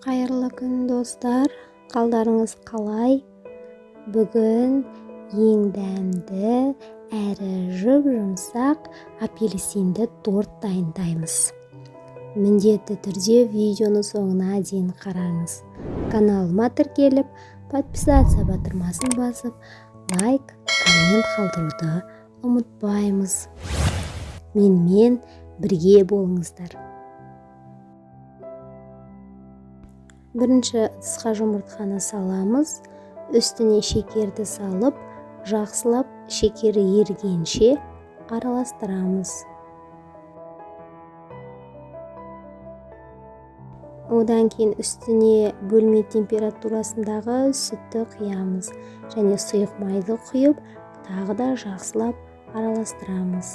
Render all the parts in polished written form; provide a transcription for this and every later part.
Қайырлы күн достар, қалдарыңыз қалай? Бүгін ең дәмді әрі жұп-жұмсақ апельсинді торт дайындаймыз. Міндетті түрде видеоны соңына дейін қараңыз. Каналыма тіркеліп, подписация батырмасын басып, лайк, коммент қалдыруды ұмытпаймыз. Менімен бірге болыңыздар. Бірінші ыдысқа жұмыртқаны саламыз, үстіне шекерді салып, жақсылап шекері ерігенше араластырамыз. Одан кейін үстіне бөлме температурасындағы сүтті құямыз және сұйық майды құйып, тағы да жақсылап араластырамыз.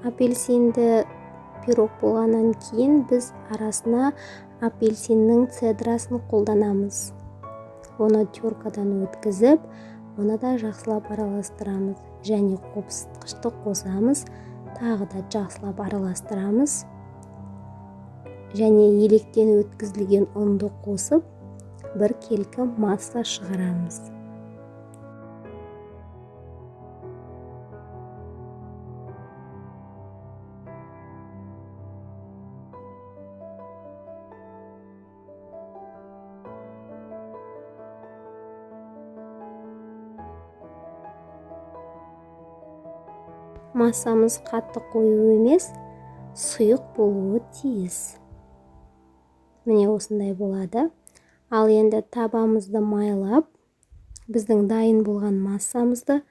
Апельсинді пирог болғаннан кейін біз арасына апельсиннің цедрасын қолданамыз. Оны теркадан өткізіп, оны да жақсылап араластырамыз және қопсытқышты қосамыз, тағы да жақсылап араластырамыз және електен өткізілген ұнды қосып, бір келкі масса шығарамыз. Массамыз қатты қою емес, сұйық болуы тиіс. Міне осындай болады. Ал енді табамызды майлап, біздің дайын болған массамызды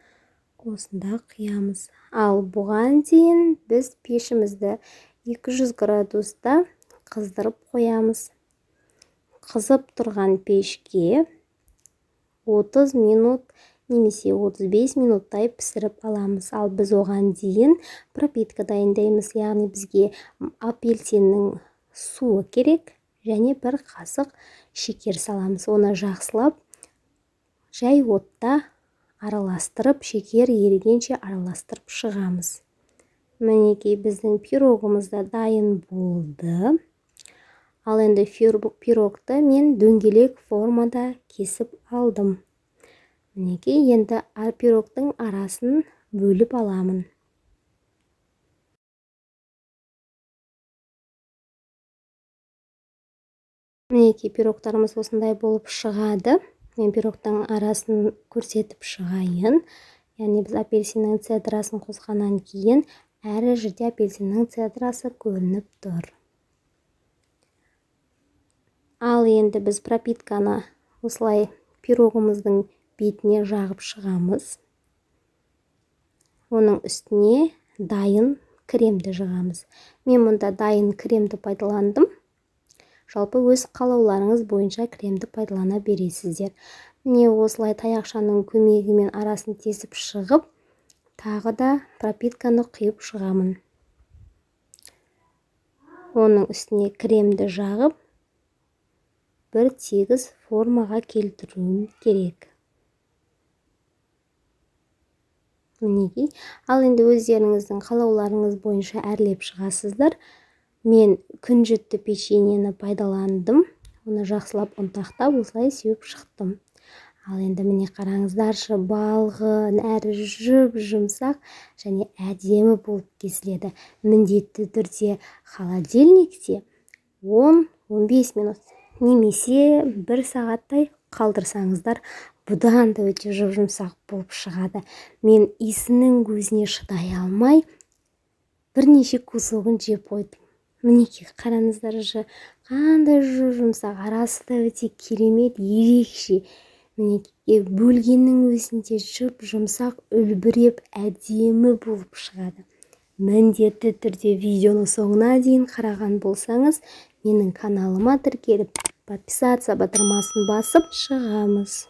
осында құямыз. Ал бұған дейін біз пешімізді 200 градуста қыздырып қоямыз. Қызып тұрған пешке 30 минут немесе 35 минуттай пісіріп аламыз. Ал біз оған дейін пропитка дайындаймыз, яғни бізге апельсиннің суы керек және бір қасық шекер саламыз. Оны жақсылап жай отта араластырып, шекер ерігенше араластырып шығамыз. Мінекей біздің пирогымыз да дайын болды. Ал енді пирогты мен дөңгелек формада кесіп алдым. Мінекей енді пирогтың арасын бөліп аламын. Мінекей пирогтарымыз осындай болып шығады. Мен пирогтың арасын көрсетіп шығайын. Яғни біз апельсиннің цедрасын қосқаннан кейін әр жерде апельсиннің цедрасы көрініп тұр. Ал енді біз пропитканы осылай пирогымыздың бетіне жағып шығамыз. Оның үстіне дайын кремді жағамыз. Мен мұнда дайын кремді пайдаландым. Жалпы өз қалауларыңыз бойынша кремді пайдалана бересіздер. Міне осылай таяқшаның көмегімен арасын тесіп шығып, тағы да пропитканы құйып шығамын. Оның үстіне кремді жағып, бір тегіс формаға келтіруім керек. Мінекей. Ал енді өздеріңіздің қалауларыңыз бойынша әрлеп шығасыздар. Мен күнжітті печеньені пайдаландым. Оны жақсылап ұнтақтап, осылай сеуіп шықтым. Ал енді міне қараңыздаршы, балғын, әрі жұп-жұмсақ және әдемі болып кесіледі. Міндетті түрде холодильникте 10-15 минут немесе 1 сағаттай қалдырсаңыздар, бұдан да өте жұп-жұмсақ болып шығады. Мен иісінің өзіне шыдай алмай, бірнеше кусогын жеп қойдым. Мінекей қараңыздар, қандай жұп-жұмсақ, арасы да өте керемет, ерекше. Мінекей бөлгеннің өзінде жұп-жұмсақ, үлбіреп, әдемі болып шығады. Міндетті түрде видеоны соңына дейін қараған болсаңыз, менің каналыма тіркеліп, подписация батырмасын басып шығамыз.